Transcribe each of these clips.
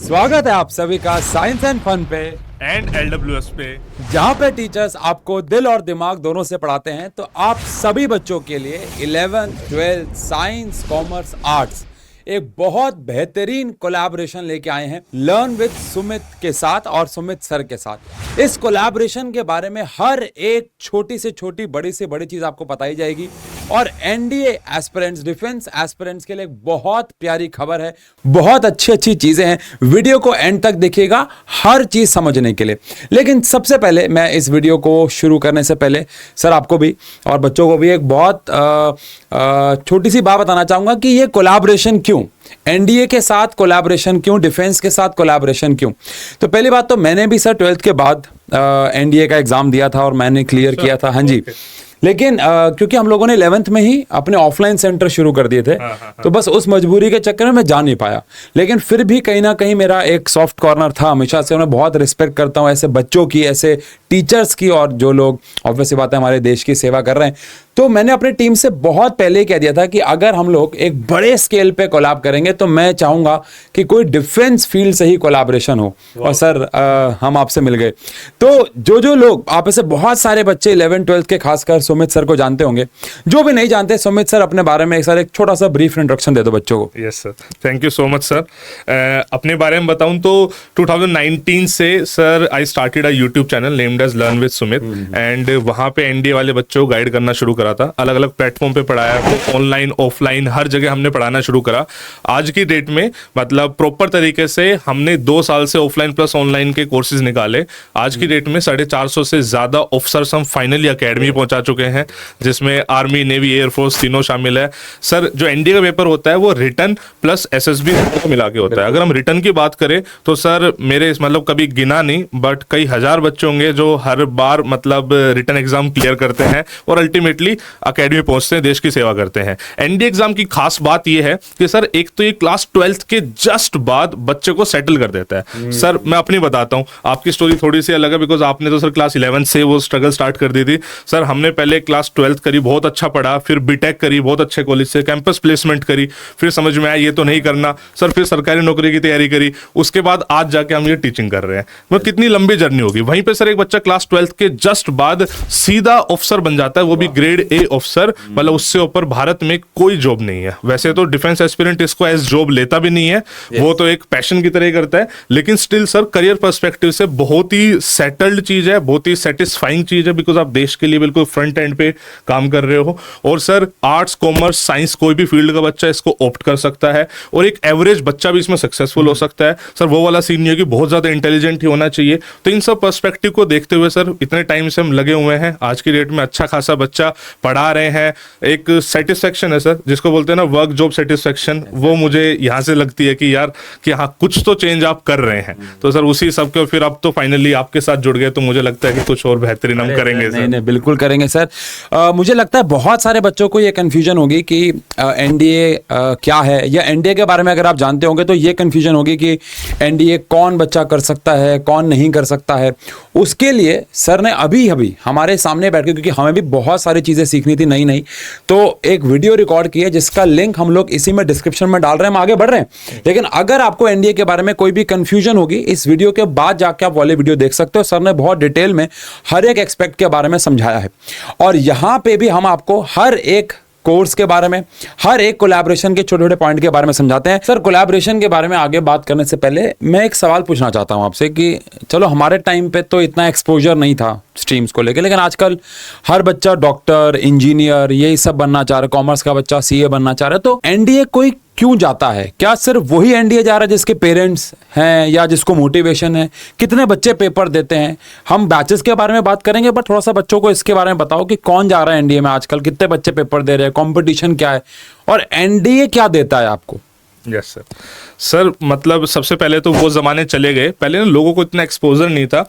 स्वागत है आप सभी का साइंस एंड फन पे एंड LWS पे, जहाँ पे टीचर्स आपको दिल और दिमाग दोनों से पढ़ाते हैं। तो आप सभी बच्चों के लिए 11th 12th science commerce arts एक बहुत बेहतरीन कोलैबोरेशन लेके आए हैं लर्न विद सुमित के साथ और सुमित सर के साथ। इस कोलैबोरेशन के बारे में हर एक छोटी से छोटी बड़ी से बड़ी चीज आपको बताई जाएगी और एनडीए एस्पिरेंट्स डिफेंस एस्पिरेंट्स के लिए एक बहुत प्यारी खबर है। बहुत अच्छी अच्छी चीजें हैं, वीडियो को एंड तक देखिएगा हर चीज समझने के लिए। लेकिन सबसे पहले मैं इस वीडियो को शुरू करने से पहले सर आपको भी और बच्चों को भी एक बहुत छोटी सी बात बताना चाहूंगा कि ये कोलैबोरेशन क्यों, एनडीए के साथ कोलैबोरेशन क्यों, डिफेंस के साथ कोलैबोरेशन क्यों। तो पहली बात तो मैंने भी सर 12th के बाद एनडीए का एग्जाम दिया था और मैंने क्लियर किया था। हाँ जी, लेकिन क्योंकि हम लोगों ने 11th में ही अपने ऑफलाइन सेंटर शुरू कर दिए थे, तो बस उस मजबूरी के चक्कर में मैं जा नहीं पाया। लेकिन फिर भी कहीं ना कहीं मेरा एक सॉफ्ट कॉर्नर था हमेशा से। मैं बहुत रिस्पेक्ट करता हूँ ऐसे बच्चों की, ऐसे टीचर्स की, और जो लोग ऑब्वियस सी बात है हमारे देश की सेवा कर रहे हैं। तो मैंने अपनी टीम से बहुत पहले ही कह दिया था कि अगर हम लोग एक बड़े स्केल पे कोलैब करेंगे तो मैं चाहूंगा कि कोई डिफेंस फील्ड से ही कोलैबोरेशन हो। और सर हम आपसे मिल गए। तो जो लोग आप ऐसे बहुत सारे बच्चे 11th 12th के खासकर सुमित सर को जानते होंगे, जो भी नहीं जानते, सुमित सर अपने बारे में एक छोटा सा ब्रीफ इंट्रोडक्शन दे दो बच्चों को। Yes sir, thank you so much sir. अपने बारे में बताऊं तो 2019 से sir I started a YouTube channel named as learn with Sumit, and वहां पे एनडीए वाले बच्चों को गाइड करना शुरू करा था। अलग अलग प्लेटफॉर्म पे पढ़ाया, ऑनलाइन ऑफलाइन हर जगह हमने पढ़ाना शुरू करा। आज की डेट में मतलब प्रॉपर तरीके से हमने 2 साल से ऑफलाइन प्लस ऑनलाइन के कोर्सेज निकाले। आज की डेट में 450 से ज्यादा ऑफिसर्स हम फाइनली अकेडमी पहुंचा चुके हैं, जिसमें आर्मी, नेवी, एयरफोर्स तीनों शामिल है। सर जो एनडीए का पेपर होता है वो रिटन प्लस एसएसबी को मिला के होता है। अगर हम रिटन की बात करें तो सर मेरे मतलब कभी गिना नहीं, बट कई हजार बच्चे होंगे जो हर बार मतलब रिटन एग्जाम क्लियर करते हैं और अल्टीमेटली अकेडमी पहुंचते हैं, देश की सेवा करते हैं। एनडीए एग्जाम की खास बात यह है कि सर एक तो ये क्लास 12th के जस्ट बाद बच्चे को सेटल कर देता है। सर मैं अपनी बताता हूं, आपकी स्टोरी थोड़ी सी अलग है, बिकॉज आपने तो सर क्लास 11th से वो स्ट्रगल स्टार्ट कर दी थी। सर हमने पहले क्लास 12th करी, बहुत अच्छा पढ़ा, फिर बीटेक करी बहुत अच्छे कॉलेज से, कैंपस प्लेसमेंट करी, फिर समझ में आया ये तो नहीं करना सर, फिर सरकारी नौकरी की तैयारी करी, उसके बाद आज जाके हम ये टीचिंग कर रहे हैं। मतलब कितनी लंबी जर्नी होगी। वहीं पे सर एक बच्चा क्लास 12th के जस्ट बाद सीधा ऑफिसर बन जाता है, वो भी ग्रेड ए ऑफिसर। मतलब उससे ऊपर भारत में कोई जॉब नहीं है। वैसे तो डिफेंस एस्पिरेंट इसको एज जॉब लेता भी नहीं है, वो तो एक पैशन की तरह ही करता है, लेकिन स्टिल सर करियर पर्सपेक्टिव से बहुत ही सेटल्ड चीज है, बहुत ही सेटिस्फाइंग चीज है, बिकॉज आप देश के लिए बिल्कुल फ्रंट एंड पे काम कर रहे हो। और सर आर्ट्स, कॉमर्स, साइंस कोई भी फील्ड का बच्चा इसको ऑप्ट कर सकता है और एक एवरेज बच्चा भी इसमें सक्सेसफुल हो सकता है। सर वो वाला सीन नहीं है कि बहुत ज्यादा इंटेलिजेंट ही होना चाहिए। तो इन सब पर्सपेक्टिव को देखते हुए सर इतने टाइम से हम लगे हुए हैं, आज की डेट में अच्छा खासा बच्चा पढ़ा रहे हैं। एक सेटिस्फेक्शन है सर, जिसको बोलते हैं ना वर्क जॉब सेटिस्फेक्शन, वो मुझे यहाँ से लगती है कि यार कि हाँ कुछ तो चेंज आप कर रहे हैं। तो सर उसी सब के फिर अब तो फाइनली आपके साथ जुड़ गए, तो मुझे लगता है कि कुछ और बेहतरीन हम करेंगे। नहीं, बिल्कुल करेंगे सर। मुझे लगता है बहुत सारे बच्चों को ये कंफ्यूजन होगी कि एनडीए क्या है, या एनडीए के बारे में अगर आप जानते होंगे तो ये कंफ्यूजन होगी कि एनडीए कौन बच्चा कर सकता है, कौन नहीं कर सकता है। उसके लिए सर ने अभी हमारे सामने बैठ के, क्योंकि हमें भी बहुत सारी चीजें सीखनी थी नई, तो एक वीडियो रिकॉर्ड की है जिसका लिंक हम लोग इसी में डिस्क्रिप्शन में डाल रहे हैं। हम आगे बढ़ रहे हैं, लेकिन अगर आपको एनडीए के बारे में कोई भी कंफ्यूजन होगी, इस वीडियो के बाद जाके आप वाले वीडियो देख सकते हो। सर ने बहुत डिटेल में हर एक एस्पेक्ट के बारे में समझाया है, और यहां पे भी हम आपको हर एक कोर्स के बारे में, हर एक कोलैबोरेशन के छोटे छोटे पॉइंट के बारे में समझाते हैं। सर कोलैबोरेशन के बारे में आगे बात करने से पहले मैं एक सवाल पूछना चाहता हूं आपसे कि चलो हमारे टाइम पे तो इतना एक्सपोजर नहीं था स्ट्रीम्स को लेकर, लेकिन आजकल हर बच्चा डॉक्टर, इंजीनियर यही सब बनना चाह रहा है, कॉमर्स का बच्चा सीए बनना चाह रहा है। तो एनडीए कोई क्यों जाता है? क्या सिर्फ वही एनडीए जा रहा है जिसके पेरेंट्स हैं या जिसको मोटिवेशन है? कितने बच्चे पेपर देते हैं? हम बैचेस के बारे में बात करेंगे, पर थोड़ा सा बच्चों को इसके बारे में बताओ कि कौन जा रहा है एनडीए में आजकल, कितने बच्चे पेपर दे रहे हैं, कंपटीशन क्या है और एनडीए क्या देता है आपको? Yes sir. सर मतलब सबसे पहले तो वो ज़माने चले गए, पहले ना लोगों को इतना एक्सपोजर नहीं था,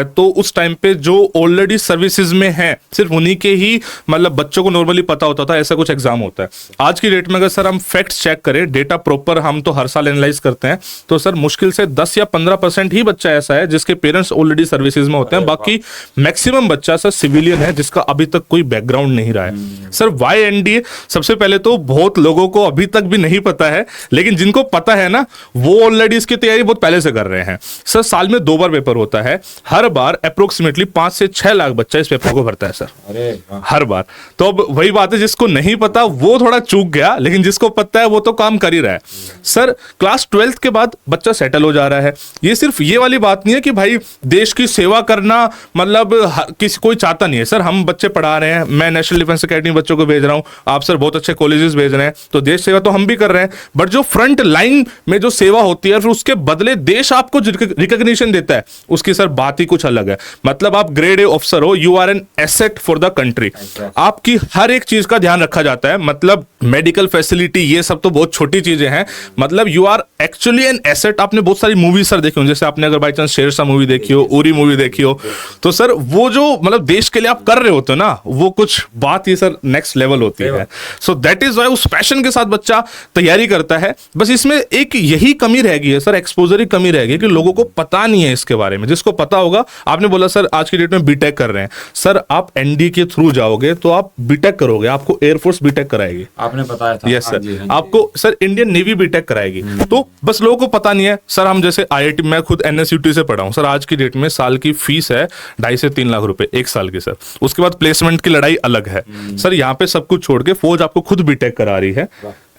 तो उस टाइम पे जो ऑलरेडी सर्विसेज में हैं सिर्फ उन्हीं के ही मतलब बच्चों को नॉर्मली पता होता था ऐसा कुछ एग्जाम होता है। आज की डेट में अगर सर हम फैक्ट्स चेक करें, डेटा प्रॉपर हम तो हर साल एनालाइज करते हैं, तो सर मुश्किल से 10 या 15% ही बच्चा ऐसा है जिसके पेरेंट्स ऑलरेडी सर्विसेज में होते हैं, बाकी मैक्सिमम बच्चा सर सिविलियन है जिसका अभी तक कोई बैकग्राउंड नहीं रहा है। सर वाई एनडीए, सबसे पहले तो बहुत लोगों को अभी तक भी नहीं पता है, लेकिन जिनको पता है ना वो ऑलरेडी इसकी तैयारी बहुत पहले से कर रहे हैं। सर साल में 2 बार पेपर होता है, हर बार अप्रोक्सीमेटली 5 से 6 लाख बच्चा इस पेपर को भरता है सर, हर बार। तो अब वही बात है, जिसको नहीं पता वो थोड़ा चूक गया, लेकिन जिसको पता है वो तो काम कर ही रहा है। सर क्लास 12th के बाद बच्चा सेटल हो जा रहा है। ये सिर्फ ये वाली बात नहीं है कि भाई देश की सेवा करना मतलब किसी कोई चाहता नहीं है। सर हम बच्चे पढ़ा रहे हैं, मैं नेशनल डिफेंस एकेडमी बच्चों को भेज रहा हूं, आप सर बहुत अच्छे कॉलेजेस भेज रहे हैं, तो देश सेवा तो हम भी कर रहे हैं, बट जो फ्रंट लाइन में जो सेवा होती है फिर उसके बदले देश आपको रिकॉग्निशन देता है, उसकी सर बात ही कुछ अलग है। मतलब आप ग्रेड ए ऑफिसर हो, you are an asset for the country, आपकी हर एक चीज का ध्यान रखा जाता है। मतलब मेडिकल फैसिलिटी ये सब तो बहुत छोटी चीजें हैं, मतलब you are actually an asset. आपने बहुत सारी मूवीज सर देखी हो, जैसे आपने अगर बाई चांस शेरशाह मूवी देखी हो, उरी मूवी देखी हो, तो सर वो जो मतलब देश के लिए आप कर रहे होते हो ना, वो कुछ बात ही सर नेक्स्ट लेवल होती है। सो दैट इज व्हाई उस पैशन के साथ बच्चा तैयारी करता है। बस इसमें एक यही कमी रह गई है सर, एक्सपोजर की कमी रह गई कि लोगों को पता नहीं है इसके बारे में। जिसको पता होगा, आपने बोला सर आज की डेट में बीटेक कर रहे हैं, सर आप एनडी के थ्रू जाओगे तो आप बीटेक करोगे, आपको एयरफोर्स बीटेक कराएगी, आपने बताया था। यस सर, आपको सर इंडियन नेवी बीटेक कराएगी। तो बस लोगों को पता नहीं है सर। हम जैसे आईआईटी, मैं खुद एनएसयूटी से पढ़ा हूं सर, आज की डेट में साल की फीस है 2.5 से 3 लाख रुपए एक साल की सर। उसके बाद प्लेसमेंट की लड़ाई अलग है सर। यहाँ पे सब कुछ छोड़ के फौज आपको खुद बीटेक करा रही है,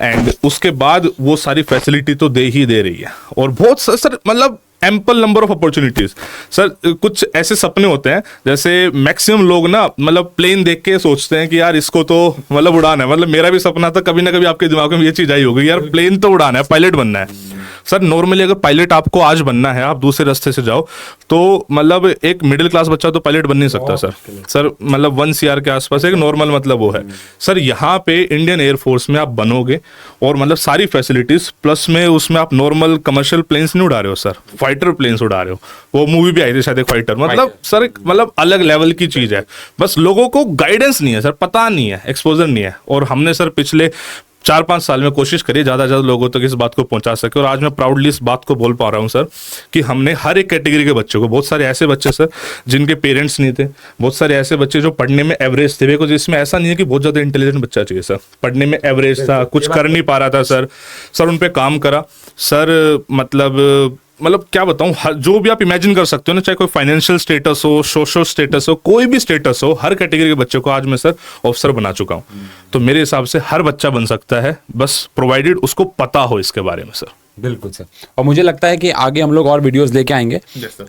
एंड उसके बाद वो सारी फैसिलिटी तो दे ही दे रही है। और बहुत सर मतलब ample number of opportunities sir. कुछ ऐसे सपने होते हैं, जैसे मैक्सिमम लोग ना मतलब प्लेन देख के सोचते हैं कि यार इसको तो मतलब उड़ाना है। मतलब मेरा भी सपना था, कभी ना कभी आपके दिमाग में ये चीज आई होगी, यार प्लेन तो उड़ाना है, पायलट बनना है। सर नॉर्मली अगर पायलट आपको आज बनना है, आप दूसरे रास्ते से जाओ, तो मतलब एक मिडिल क्लास बच्चा तो पायलट बन नहीं सकता सर। सर मतलब 1 CR के आसपास एक नॉर्मल मतलब वो है सर। यहाँ पे इंडियन एयरफोर्स में आप बनोगे और मतलब सारी फैसिलिटीज प्लस में, उसमें आप नॉर्मल कमर्शियल प्लेन्स नहीं उड़ा रहे हो सर, फाइटर प्लेन्स उड़ा रहे हो। वो मूवी भी आई थी शायद एक फाइटर, मतलब सर मतलब अलग लेवल की चीज है। बस लोगों को गाइडेंस नहीं है सर, पता नहीं है, एक्सपोजर नहीं है। और हमने सर पिछले 4-5 साल में कोशिश करी ज़्यादा से ज़्यादा लोगों तक इस बात को पहुंचा सके, और आज मैं प्राउडली इस बात को बोल पा रहा हूं सर कि हमने हर एक कैटेगरी के बच्चों को, बहुत सारे ऐसे बच्चे सर जिनके पेरेंट्स नहीं थे, बहुत सारे ऐसे बच्चे जो पढ़ने में एवरेज थे, बिकॉज इसमें ऐसा नहीं है कि बहुत ज़्यादा इंटेलिजेंट बच्चा चाहिए सर, पढ़ने में एवरेज था, कुछ कर नहीं पा रहा था सर। सर उन पर काम करा सर। मतलब क्या बताऊं, जो भी आप इमेजिन कर सकते हो ना, चाहे कोई फाइनेंशियल स्टेटस हो, सोशल स्टेटस हो, कोई भी स्टेटस हो, हर कैटेगरी के बच्चों को आज मैं सर ऑफिसर बना चुका हूं। तो मेरे हिसाब से हर बच्चा बन सकता है, बस प्रोवाइडेड उसको पता हो इसके बारे में सर। बिल्कुल सर। और मुझे लगता है कि आगे हम लोग और वीडियोस लेके आएंगे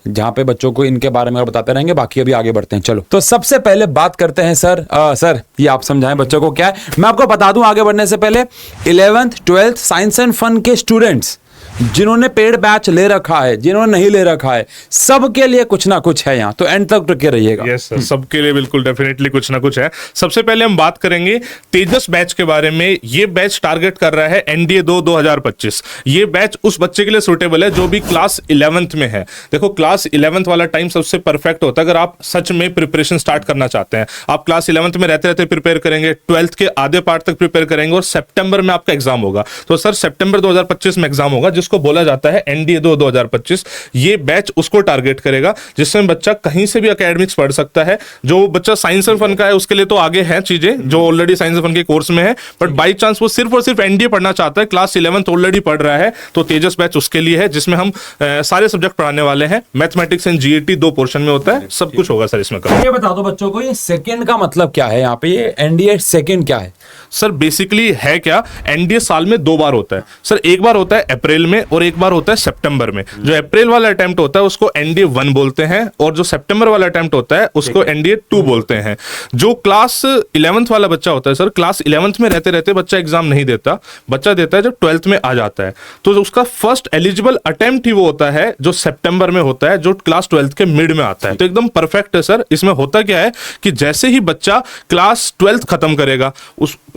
जहां पे बच्चों को इनके बारे में बताते रहेंगे। बाकी अभी आगे बढ़ते हैं, चलो। तो सबसे पहले बात करते हैं सर, सर ये आप समझाएं बच्चों को क्या है। मैं आपको बता दूं आगे बढ़ने से पहले, 11th 12th science and fun के स्टूडेंट्स जिन्होंने पेड बैच ले रखा है, जिन्होंने नहीं ले रखा है, सबके लिए कुछ ना कुछ है यहाँ, तो एंड तक टिके रहिएगा। यस सर, सबके लिए बिल्कुल डेफिनेटली कुछ ना कुछ है। सबसे पहले हम बात करेंगे तेजस बैच के बारे में। ये बैच टारगेट कर रहा है एनडीए 2025। ये बैच उस बच्चे के लिए सुटेबल है जो भी क्लास 11th में है। देखो क्लास 11th वाला टाइम सबसे परफेक्ट होता है अगर आप सच में प्रिपरेशन स्टार्ट करना चाहते हैं। आप क्लास 11th में रहते रहते प्रिपेयर करेंगे, 12th के आधे पार्ट तक प्रिपेयर करेंगे, और सितंबर में आपका एग्जाम होगा। तो सर सितंबर 2025 में एग्जाम होगा, जिसको बोला जाता है एनडीए 2025। ये बैच उसको टारगेट करेगा जिसमें बच्चा कहीं से भी एकेडमिक्स पढ़ सकता है। जो बच्चा साइंस एंड फन का है उसके लिए तो आगे हैं चीजें, जो ऑलरेडी साइंस एंड फन के कोर्स में है, बट बाई चांस वो सिर्फ और सिर्फ एनडीए पढ़ना चाहता है, क्लास 11th ऑलरेडी पढ़ रहा है, तो तेजस बैच उसके लिए है, जिसमें हम सारे सब्जेक्ट पढ़ाने वाले हैं। मैथमेटिक्स एंड जीएटी 2 पोर्शन में होता है, सब कुछ होगा सर इसमें। ये बता दो बच्चों को, ये सेकंड का मतलब क्या है यहाँ पे, ये एनडीए सेकंड क्या है? सर बेसिकली है क्या, एनडीए साल में 2 बार होता है सर। एक बार होता है अप्रैल में और एक बार होता है सितंबर में। जो अप्रैल वाला अटेम्प्ट होता है उसको एनडीए 1 बोलते हैं, और जो सितंबर वाला अटेम्प्ट होता है उसको एनडीए 2 बोलते हैं। जो क्लास 11th वाला बच्चा होता है सर, क्लास 11th में रहते रहते बच्चा एग्जाम नहीं देता, बच्चा देता है जब 12th में आ जाता है, तो उसका फर्स्ट एलिजिबल अटेम्प्ट ही वो होता है जो सितंबर में होता है, जो क्लास 12th के मिड में आता है। तो एकदम परफेक्ट है सर। इसमें होता क्या है कि जैसे ही बच्चा क्लास 12th खत्म करेगा,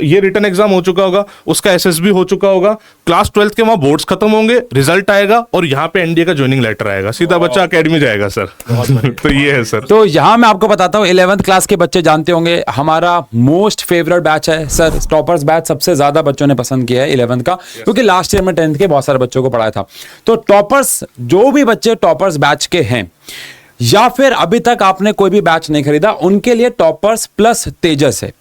ये रिटन एग्जाम हो चुका होगा, उसका एसएसबी हो चुका होगा, क्लास 12th के वहां बोर्ड्स खत्म होंगे, रिजल्ट आएगा और यहाँ पे एनडीए का ज्वाइनिंग लेटर आएगा, सीधा बच्चा एकेडमी जाएगा सर। तो ये है सर। तो यहाँ मैं आपको बताता हूँ, 11th क्लास के बच्चे जानते होंगे हमारा मोस्ट फेवरेट बैच है सर, टॉपर्स बैच। सबसे ज्यादा बच्चों ने पसंद किया है 11th का, क्योंकि लास्ट ईयर में 10th के बहुत सारे बच्चों को पढ़ाया था। तो टॉपर्स, जो भी बच्चे टॉपर्स बैच के हैं, या फिर अभी तक आपने कोई भी बैच नहीं खरीदा, उनके लिए टॉपर्स प्लस तेजस है।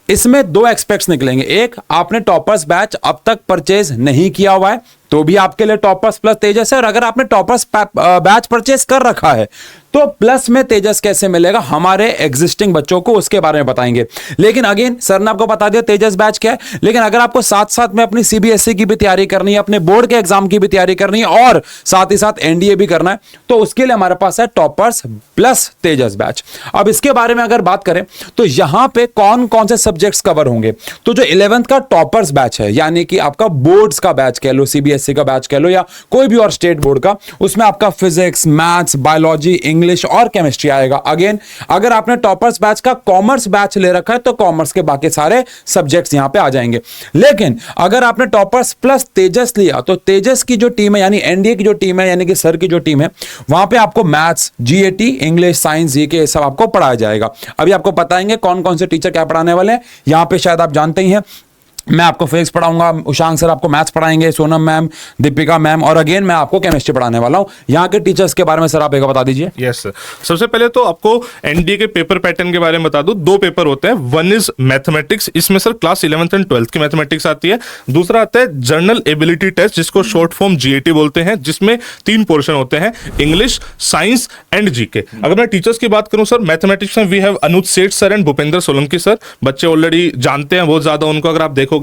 इसमें दो एक्सपेक्ट्स निकलेंगे। एक, आपने टॉपर्स बैच अब तक परचेज नहीं किया हुआ है तो भी आपके लिए टॉपर्स प्लस तेजस है, और अगर आपने टॉपर्स बैच परचेज कर रखा है तो प्लस में तेजस कैसे मिलेगा हमारे एग्जिस्टिंग बच्चों को, उसके बारे में बताएंगे। लेकिन अगेन सर ने आपको बता दिया तेजस बैच क्या है, लेकिन अगर आपको साथ साथ में अपनी सीबीएसई की भी तैयारी करनी है, अपने बोर्ड के एग्जाम की भी तैयारी करनी है और साथ ही साथ एनडीए भी करना है, तो उसके लिए हमारे पास है टॉपर्स प्लस तेजस बैच। अब इसके बारे में अगर बात करें तो यहां पे कौन कौन से सब्जेक्ट्स कवर होंगे, तो जो 11th का टॉपर्स बैच है, यानी कि आपका बोर्ड्स का बैच कह लो, सीबीएसई का बैच कह लो या कोई भी और स्टेट बोर्ड का, उसमें आपका फिजिक्स, मैथ्स, बायोलॉजी, इंग्लिश और केमिस्ट्री आएगा। अगेन अगर आपने टॉपर्स बैच का कॉमर्स बैच ले रखा है तो कॉमर्स के बाकी सारे सब्जेक्ट्स यहां पे आ जाएंगे। लेकिन अगर आपने टॉपर्स प्लस तेजस लिया तो तेजस की जो टीम है, यानी एनडीए की जो टीम है, यानी कि सर की जो टीम है, वहां पे आपको maths, GAT, English, science, GK सब आपको पढ़ाया जाएगा। अभी आपको बताएंगे कौन कौन से टीचर क्या पढ़ाने वाले हैं। यहां पे शायद आप जानते ही हैं, मैं आपको फिजिक्स पढ़ाऊंगा, उशांक सर आपको मैथ्स पढ़ाएंगे, सोनम मैम, दीपिका मैम, और अगेन मैं आपको केमिस्ट्री पढ़ाने वाला हूं। यहाँ के टीचर्स के बारे में सर आप एक बता दीजिए। यस सर, सबसे पहले तो आपको एनडीए के पेपर पैटर्न के बारे में बता दूं। दो पेपर होते हैं, वन इज मैथमेटिक्स, इसमें sir class 11th and 12th की मैथमेटिक्स आती है। दूसरा आता है जनरल एबिलिटी टेस्ट, जिसको शॉर्ट फॉर्म जीएटी बोलते हैं, जिसमें 3 पोर्शन होते हैं, इंग्लिश, साइंस एंड जीके। अगर मैं टीचर्स की बात करूं सर, मैथमेटिक्स में we have Anuj Seth sir and Bhupendra Solanki sir. बच्चे ऑलरेडी जानते हैं बहुत ज्यादा उनको, अगर आप देखोगे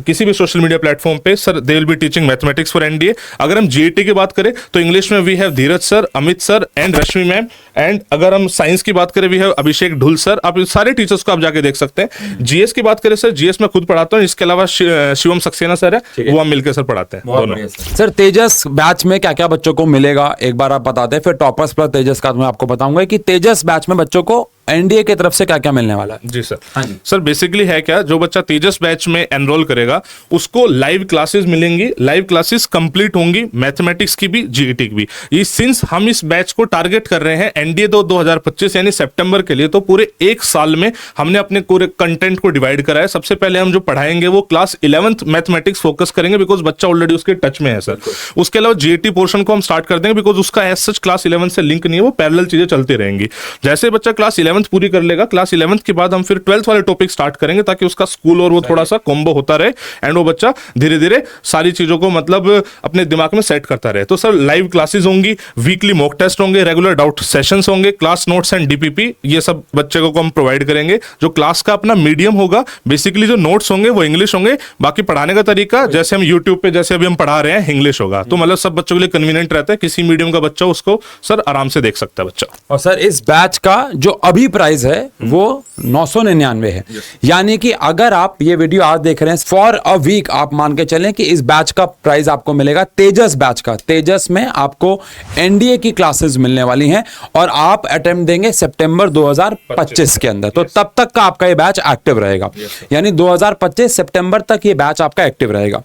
किसी सोशल मीडिया प्लेटफॉर्म पे, sir they will be teaching mathematics for NDA. अगर हम जीएटी की बात करें तो इंग्लिश में we have Dheeraj sir, Amit sir and Rashmi ma'am. And अगर हम साइंस की बात करें we have Abhishek Dhul sir. आप सारे टीचर्स को आप जाके देख सकते हैं। जीएस की बात करें सर, जीएस में खुद पढ़ाता हूं, इसके अलावा शिवम सक्सेना सर है, वो हम मिलकर सर पढ़ाते हैं दोनों। सर तेजस बैच में क्या क्या बच्चों को मिलेगा एक बार आप बताते हैं, फिर टॉपर्स प्लस तेजस का मैं आपको बताऊंगा कि तेजस बैच में बच्चों को एनडीए की तरफ से क्या क्या मिलने वाला है। जी सर। हाँ जी सर, बेसिकली है क्या, जो बच्चा तेजस बैच में एनरोल करेगा उसको लाइव क्लासेस मिलेंगी, लाइव क्लासेस कंप्लीट होंगी, मैथमेटिक्स की भी, जीईटी की भी। ये सिंस हम इस बैच को टारगेट कर रहे हैं एनडीए 2025 यानी सितंबर के लिए, तो पूरे 1 साल में हमने अपने पूरे कंटेंट को डिवाइड करा है। सबसे पहले हम जो पढ़ाएंगे वो क्लास 11th मैथमेटिक्स फोकस करेंगे, बिकॉज बच्चा ऑलरेडी उसके टच में है सर। उसके अलावा जीईटी पोर्शन को हम स्टार्ट कर देंगे, बिकॉज उसका एज सच क्लास 11th से लिंक नहीं है, वो पैरेलल चीजें चलती रहेंगी। जैसे बच्चा क्लास 11th पूरी कर लेगा, क्लास 11th के बाद हम फिर 12th वाले टॉपिक स्टार्ट करेंगे, ताकि उसका स्कूल और वो थोड़ा सा कॉम्बो होता रहे एंड वो बच्चा धीरे धीरे सारी चीजों को मतलब अपने दिमाग में सेट करता रहे। तो सर लाइव क्लासेस होंगी, वीकली मॉक टेस्ट होंगे, रेगुलर डाउट सेशंस होंगे, क्लास नोट्स एंड डीपीपी, ये सब बच्चे को हम प्रोवाइड करेंगे। जो क्लास का अपना मीडियम होगा, बेसिकली जो नोट्स होंगे वो इंग्लिश होंगे, बाकी पढ़ाने का तरीका जैसे हम यूट्यूब पे जैसे अभी हम पढ़ा रहे हैं इंग्लिश होगा। तो मतलब सब बच्चों के लिए कन्वीनियंट रहता है, किसी मीडियम का बच्चा उसको सर आराम से देख सकता है बच्चा। और सर इस बैच का जो अभी प्राइस है वो 999 है। यानी कि अगर आप ये वीडियो आज देख रहे हैं फॉर अ वीक, आप मान के चलें कि इस बैच का प्राइस आपको मिलेगा तेजस बैच का। तेजस में आपको एनडीए की क्लासेस मिलने वाली हैं और आप अटेम्प्ट देंगे सितंबर 2025 के अंदर, तो तब तक का आपका ये बैच एक्टिव रहेगा। यानी 2025 सितंबर तक ये बैच आपका एक्टिव रहेगा।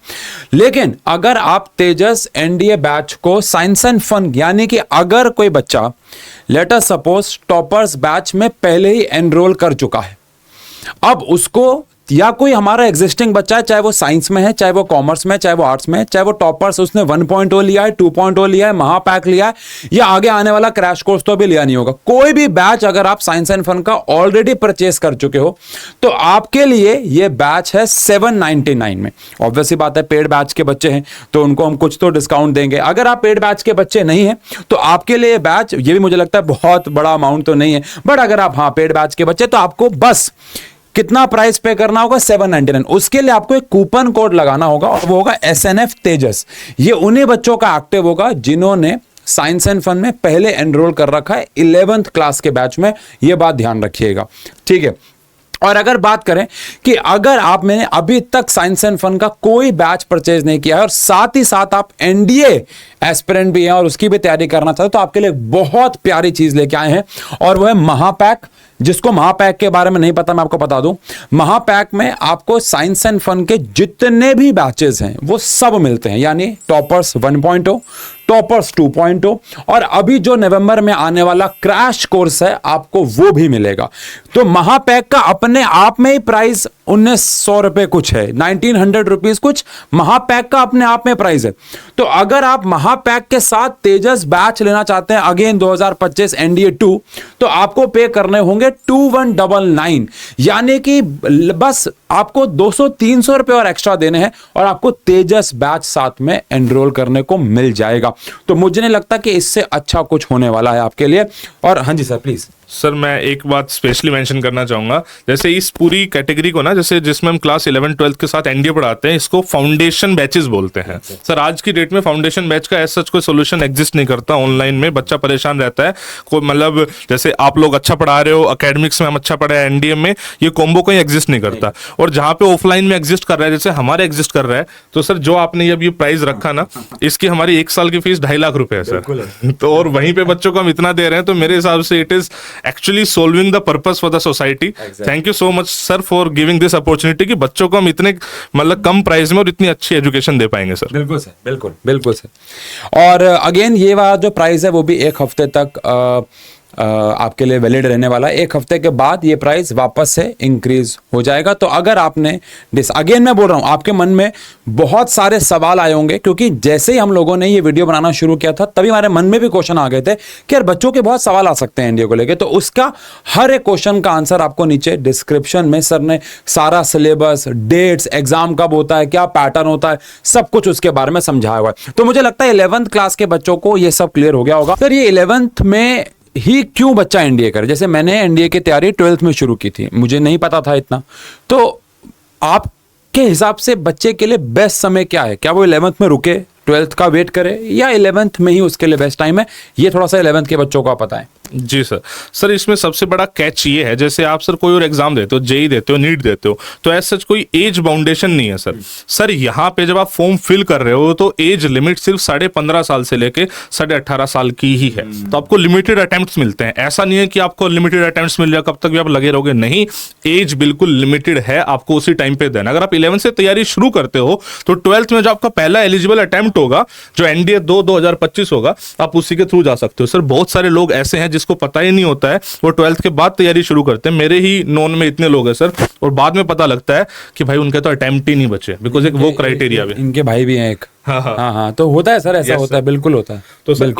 लेकिन अगर आप तेजस एनडीए बैच को साइंस एंड फन, यानी कि अगर कोई बच्चा let us suppose toppers batch में पहले ही एनरोल कर चुका है, अब उसको या कोई हमारा एग्जिस्टिंग बच्चा है, चाहे वो साइंस में है, चाहे वो कॉमर्स में, चाहे वो आर्ट्स में, चाहे वो टॉपर्स उसने 1.0 लिया है, 2.0 लिया है, महापैक लिया है, या आगे आने वाला क्रैश कोर्स तो भी लिया नहीं होगा, कोई भी बैच अगर आप साइंस एंड फन का ऑलरेडी परचेस कर चुके हो तो आपके लिए ये बैच है 799 में। ऑब्वियसली बात है पेड बैच के बच्चे हैं तो उनको हम कुछ तो डिस्काउंट देंगे। अगर आप पेड बैच के बच्चे नहीं हैं तो आपके लिए बैच, ये भी मुझे लगता है बहुत बड़ा अमाउंट तो नहीं है, बट अगर आप हाँ पेड बैच के बच्चे, तो आपको बस कितना प्राइस पे करना होगा 799। उसके लिए आपको एक कूपन कोड लगाना होगा और वो होगा SNF तेजस। ये उन्हीं बच्चों का एक्टिव होगा जिन्होंने साइंस एंड फन में पहले एनरोल कर रखा है 11th क्लास के बैच में। ये बात ध्यान रखिएगा, ठीक है। और अगर बात करें कि अगर आपने अभी तक साइंस एंड फन का कोई बैच परचेज नहीं किया है और साथ ही साथ आप एनडीए एस्पिरेंट भी हैं और उसकी भी तैयारी करना चाहते हो, तो आपके लिए बहुत प्यारी चीज लेके आए हैं और वो है महापैक। जिसको महापैक के बारे में नहीं पता मैं आपको बता दूं, महापैक में आपको साइंस एंड फन के जितने भी बैचेस हैं वो सब मिलते हैं, यानी टॉपर्स 1.0, टॉपर्स 2.0 और अभी जो नवंबर में आने वाला क्रैश कोर्स है आपको वो भी मिलेगा। तो महापैक का अपने आप में ही प्राइस 1900 रुपए कुछ है, 1900 रुपीज कुछ महापैक का अपने आप में प्राइस है। तो अगर आप महापैक के साथ तेजस बैच लेना चाहते हैं अगेन 2025 एनडीए 2, तो आपको पे करने होंगे 2199, यानी कि बस आपको 200-300 रुपए और एक्स्ट्रा देने हैं और आपको तेजस बैच साथ में एनरोल करने को मिल जाएगा। तो मुझे नहीं लगता कि इससे अच्छा कुछ होने वाला है आपके लिए। और हाँ जी सर प्लीज। सर मैं एक बात स्पेशली मेंशन करना चाहूंगा, जैसे इस पूरी कैटेगरी को ना, जैसे जिसमें हम क्लास 11-12 के साथ एनडीए पढ़ाते हैं, इसको फाउंडेशन बैचेस बोलते हैं। सर आज की डेट में फाउंडेशन बैच का ऐसा कोई सोल्यूशन एग्जिस्ट नहीं करता। ऑनलाइन में बच्चा परेशान रहता है, कोई मतलब जैसे आप लोग अच्छा पढ़ा रहे हो, एकेडमिक्स में हम अच्छा पढ़े हैं, एनडीए में ये कॉम्बो कहीं एग्जिस्ट नहीं करता। और जहाँ पे ऑफलाइन में एग्जिस्ट कर रहा है, जैसे हमारे एग्जिस्ट कर रहा है, तो सर जो आपने अब ये प्राइस रखा ना, इसकी हमारी 1 साल की फीस 2.5 लाख रुपए है सर। तो और वहीं पे बच्चों को हम इतना दे रहे हैं, तो मेरे हिसाब से it is actually solving the purpose for the society. Thank you so much sir for giving this opportunity कि बच्चों को हम इतने मतलब कम प्राइस में और इतनी अच्छी एजुकेशन दे पाएंगे सर। बिल्कुल सर, बिल्कुल बिल्कुल सर। और अगेन ये वाला जो प्राइस है वो भी 1 हफ्ते तक आपके लिए वैलिड रहने वाला है। 1 हफ्ते के बाद ये प्राइस वापस से इंक्रीज हो जाएगा। तो अगर आपने अगेन मैं बोल रहा हूं, आपके मन में बहुत सारे सवाल आए होंगे, क्योंकि जैसे ही हम लोगों ने ये वीडियो बनाना शुरू किया था तभी हमारे मन में भी क्वेश्चन आ गए थे कि यार बच्चों के बहुत सवाल आ सकते हैं एनडीए को लेके। तो उसका हर एक क्वेश्चन का आंसर आपको नीचे डिस्क्रिप्शन में सर ने सारा सिलेबस, डेट्स, एग्जाम कब होता है, क्या पैटर्न होता है, सब कुछ उसके बारे में समझाया हुआ है। तो मुझे लगता है 11th क्लास के बच्चों को ये सब क्लियर हो गया होगा। सर ये 11th में ही क्यों बच्चा एनडीए करे? जैसे मैंने एनडीए की तैयारी 12th में शुरू की थी, मुझे नहीं पता था इतना। तो आपके हिसाब से बच्चे के लिए बेस्ट समय क्या है? क्या वो 11th में रुके, 12th का वेट करे, या 11th में ही उसके लिए बेस्ट टाइम है? ये थोड़ा सा 11th के बच्चों को आप बताएं। जी सर। सर इसमें सबसे बड़ा कैच ये है, जैसे आप सर कोई और एग्जाम देते हो, जेई देते हो, नीट देते हो, तो ऐसा कोई एज बाउंडेशन नहीं है सर। सर यहाँ पे जब आप फॉर्म फिल कर रहे हो तो एज लिमिट सिर्फ 15.5 साल से लेके 18.5 साल की ही है। तो आपको लिमिटेड अटेम्प्ट्स मिलते हैं। ऐसा नहीं है कि आपको लिमिटेड अटेम्प्ट्स मिल जाए कब तक भी आप लगे रहोगे, नहीं, एज बिल्कुल लिमिटेड है, आपको उसी टाइम पे देना। अगर आप 11 से तैयारी शुरू करते हो तो 12th में जो आपका पहला एलिजिबल अटेम्प्ट होगा, जो एनडीए 2025 होगा, आप उसी के थ्रू जा सकते हो। सर बहुत सारे लोग ऐसे हैं जिसको पता ही नहीं होता है, वो 12th के बाद तैयारी शुरू करते हैं। मेरे ही नोन में इतने लोग हैं सर, और बाद में पता लगता है कि भाई उनके तो अटेम्प्ट ही नहीं बचे, बिकॉज एक वो क्राइटेरिया भी। इनके भाई भी हैं एक। हाँ हाँ हाँ हाँ, तो होता है सर, ऐसा होता है, बिल्कुल होता है। तो सर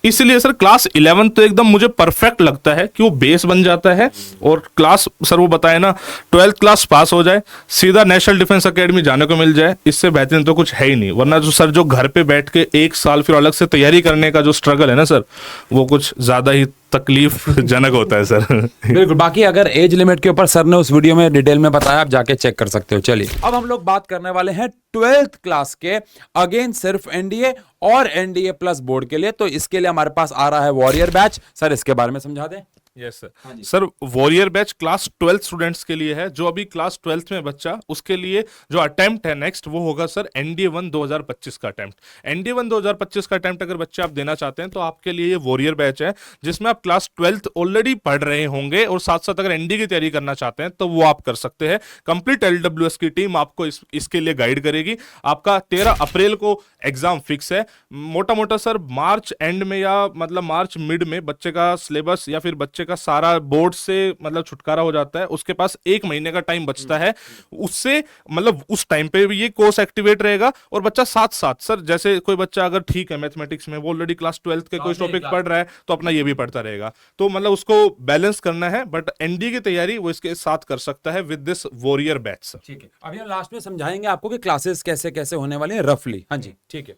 इसलिए सर क्लास 11 तो एकदम मुझे परफेक्ट लगता है कि वो बेस बन जाता है। और क्लास सर वो बताए ना, 12th क्लास पास हो जाए, सीधा नेशनल डिफेंस एकेडमी जाने को मिल जाए, इससे बेहतरीन तो कुछ है ही नहीं। वरना जो सर जो घर पे बैठ के 1 साल फिर अलग से तैयारी करने का जो स्ट्रगल है ना सर, वो कुछ ज्यादा ही तकलीफ जनक होता है सर। बिल्कुल। बाकी अगर एज लिमिट के ऊपर सर ने उस वीडियो में डिटेल में बताया, आप जाके चेक कर सकते हो। चलिए अब हम लोग बात करने वाले हैं 12th क्लास के, अगेन सिर्फ एनडीए और एनडीए प्लस बोर्ड के लिए। तो इसके लिए हमारे पास आ रहा है वॉरियर बैच। सर इसके बारे में समझा दें। Yes sir. Sir warrior batch class 12th students के लिए है। जो अभी क्लास 12th में बच्चा, उसके लिए जो अटेम्प्ट है नेक्स्ट, वो होगा सर एनडीए 1 2025 का अटेम्प्ट। एनडीए 1 2025 का अटेम्प्ट अगर बच्चे आप देना चाहते हैं तो आपके लिए ये वॉरियर बैच है, जिसमें आप क्लास 12th ऑलरेडी पढ़ रहे होंगे और साथ साथ अगर एनडीए की तैयारी करना चाहते हैं तो वो आप कर सकते हैं। कंप्लीट एलडब्ल्यूएस की टीम आपको इसके लिए गाइड करेगी। आपका 13 अप्रैल को एग्जाम फिक्स है। मोटा मोटा सर मार्च एंड में या मतलब मार्च मिड में बच्चे का सिलेबस या फिर बच्चे का सारा बोर्ड से मतलब छुटकारा हो जाता है। उसके पास 1 महीने का टाइम बचता है। उससे मतलब उस टाइम पे भी ये कोर्स एक्टिवेट रहेगा और बच्चा साथ साथ सर, जैसे कोई बच्चा अगर ठीक है मैथमेटिक्स में, वो ऑलरेडी क्लास 12th के कोई टॉपिक पढ़ रहा है तो अपना ये भी पढ़ता रहेगा। तो मतलब उसको बैलेंस करना है, बट एनडी की तैयारी वो इसके साथ कर सकता है with this warrior batch sir. ठीक है, अभी हम लास्ट में समझाएंगे आपको कि क्लासेस कैसे कैसे होने वाली हैं रफली। हाँ जी ठीक है।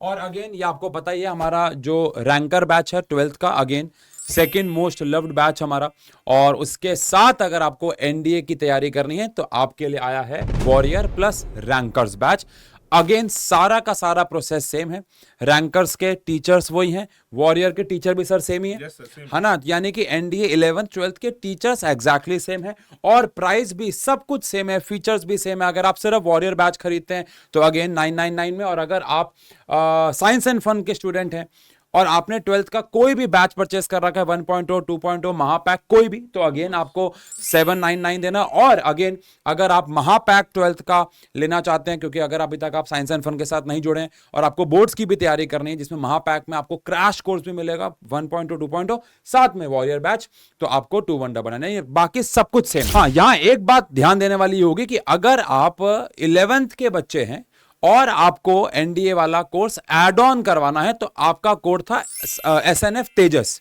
और अगेन ये आपको पता ही है, हमारा जो रैंकर बैच है 12th का, again second most loved batch हमारा। और उसके साथ अगर आपको एनडीए की तैयारी करनी है तो आपके लिए आया है warrior plus rankers batch. Again सारा का सारा प्रोसेस सेम है। रैंकर्स के टीचर्स वही हैं, वॉरियर के टीचर भी सर सेम ही है, है ना। यानी कि एनडीए 11th 12th के टीचर्स एग्जैक्टली सेम है और प्राइस भी सब कुछ सेम है, फीचर्स भी सेम है। अगर आप सिर्फ वॉरियर बैच खरीदते हैं तो अगेन 999 में, और अगर आप साइंस एंड फन के स्टूडेंट हैं और आपने 12th का कोई भी बैच परचेस कर रखा है 1.0 2.0 महापैक कोई भी, तो अगेन आपको 799 देना। और अगेन अगर आप महापैक 12th का लेना चाहते हैं, क्योंकि अगर अभी तक आप साइंस एंड फन के साथ नहीं जुड़े हैं और आपको बोर्ड्स की भी तैयारी करनी है, जिसमें महापैक में आपको क्रैश कोर्स भी मिलेगा 1.0 2.0 साथ में वॉरियर बैच, तो आपको 21 बनाना है। बाकी सब कुछ सेम। हाँ, यहां एक बात ध्यान देने वाली होगी कि अगर आप 11th के बच्चे हैं और आपको एनडीए वाला कोर्स ऐड ऑन करवाना है, तो आपका कोड था SNF तेजस।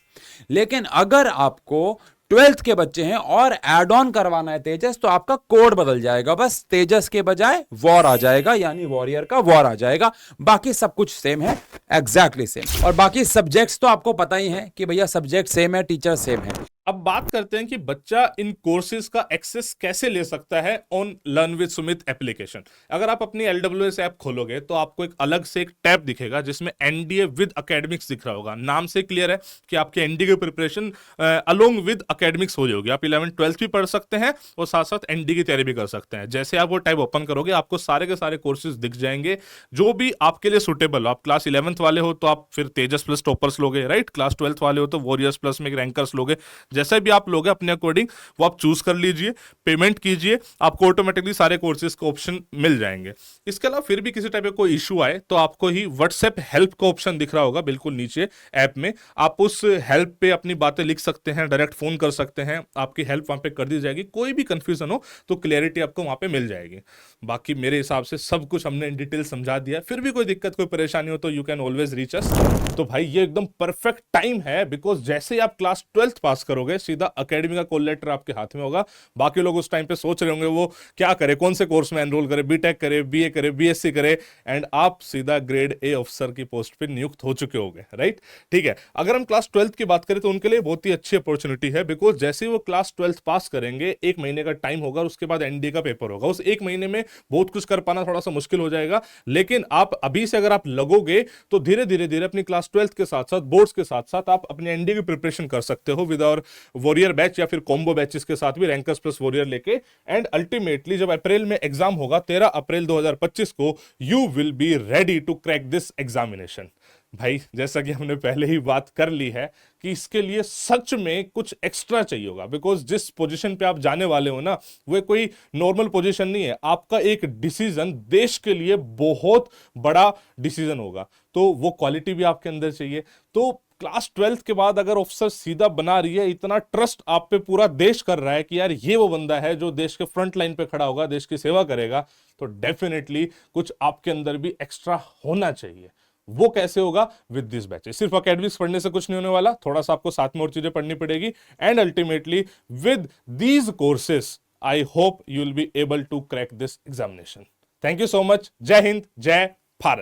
लेकिन अगर आपको 12th के बच्चे हैं और ऐड ऑन करवाना है तेजस, तो आपका कोड बदल जाएगा, बस तेजस के बजाय वॉर आ जाएगा, यानी वॉरियर का वॉर आ जाएगा। बाकी सब कुछ सेम है, एग्जैक्टली सेम। और बाकी सब्जेक्ट्स तो आपको पता ही है कि भैया सब्जेक्ट सेम है, टीचर सेम है। अब बात करते हैं कि बच्चा इन कोर्सेज का एक्सेस कैसे ले सकता है on learn with Sumit application. अगर आप अपनी LWS ऐप खोलोगे तो आपको एक अलग से एक टैब दिखेगा जिसमें एनडीए विद एकेडमिक्स दिख रहा होगा। नाम से क्लियर है कि आपके एनडीए की प्रिपरेशन अलोंग विद एकेडमिक्स हो जाएगी। आप 11th 12th भी पढ़ सकते हैं और साथ साथ एनडीए की तैयारी भी कर सकते हैं। जैसे आप वो टैब ओपन करोगे आपको सारे के सारे कोर्सेज दिख जाएंगे जो भी आपके लिए सुटेबल हो। आप क्लास 11th वाले हो तो आप फिर तेजस प्लस टॉपर्स लोगे, राइट। क्लास 12th वाले हो तो वॉरियर्स प्लस में रैंकर्स लोगे। जैसे भी आप लोगे अपने अकॉर्डिंग वो आप चूज कर लीजिए, पेमेंट कीजिए, आपको ऑटोमेटिकली सारे कोर्सेज का ऑप्शन मिल जाएंगे। इसके अलावा फिर भी किसी टाइप का कोई इशू आए तो आपको ही व्हाट्सएप हेल्प का ऑप्शन दिख रहा होगा बिल्कुल नीचे ऐप में। आप उस हेल्प पे अपनी बातें लिख सकते हैं, डायरेक्ट फोन कर सकते हैं, आपकी हेल्प वहां पे कर दी जाएगी। कोई भी कंफ्यूजन हो तो क्लैरिटी आपको वहां पे मिल जाएगी। बाकी मेरे हिसाब से सब कुछ हमने इन डिटेल समझा दिया। फिर भी कोई दिक्कत कोई परेशानी हो तो यू कैन ऑलवेज रीच अस। तो भाई ये एकदम परफेक्ट टाइम है, बिकॉज जैसे ही आप क्लास 12th पास करोगे सीधा अकेडमी का कॉल लेटर आपके हाथ में होगा। बाकी लोग उस टाइम पे सोच रहे होंगे वो क्या करे, कौन से कोर्स में एनरोल करे, बीटेक करे, बीए करे, बीएससी करे, एंड आप सीधा ग्रेड ए ऑफिसर की पोस्ट पे नियुक्त हो चुके होंगे, राइट। ठीक है, अगर हम क्लास 12th की बात करें तो उनके लिए बहुत ही अच्छी अपॉर्चुनिटी है, बिकॉज जैसे ही वो क्लास 12th पास करेंगे 1 महीने का टाइम होगा और उसके बाद एनडीए का पेपर होगा। उस 1 महीने में बहुत कुछ कर पाना थोड़ा सा मुश्किल हो जाएगा, लेकिन आप अभी से अगर आप लगोगे तो धीरे धीरे धीरे अपनी क्लास 12th के साथ साथ बोर्ड्स के साथ साथ आप अपने एनडीए की प्रिपरेशन कर सकते हो विद और वॉरियर बैच या फिर कॉम्बो बैचेस के साथ भी, रैंकर्स प्लस वॉरियर लेके। एंड अल्टीमेटली जब अप्रैल में एग्जाम होगा 13 अप्रैल 2025 को, you will be ready to crack this examination. भाई जैसा कि हमने पहले ही बात कर ली है कि इसके लिए सच में कुछ एक्स्ट्रा चाहिए होगा, बिकॉज जिस पोजीशन पे आप जाने वाले हो ना वो कोई नॉर्मल पोजीशन नहीं है। आपका एक डिसीजन देश के लिए बहुत बड़ा डिसीजन होगा, तो वो क्वालिटी भी आपके अंदर चाहिए। तो क्लास 12th के बाद अगर ऑफिसर सीधा बना रही है, इतना ट्रस्ट आप पे पूरा देश कर रहा है कि यार ये वो बंदा है जो देश के फ्रंट लाइन पे खड़ा होगा, देश की सेवा करेगा, तो डेफिनेटली कुछ आपके अंदर भी एक्स्ट्रा होना चाहिए। वो कैसे होगा? With this batches. सिर्फ एकेडमिक्स पढ़ने से कुछ नहीं होने वाला, थोड़ा सा आपको साथ में और चीजें पढ़नी पड़ेगी। And ultimately with these courses I hope you will be able to crack this examination. Thank you so much. जय हिंद, जय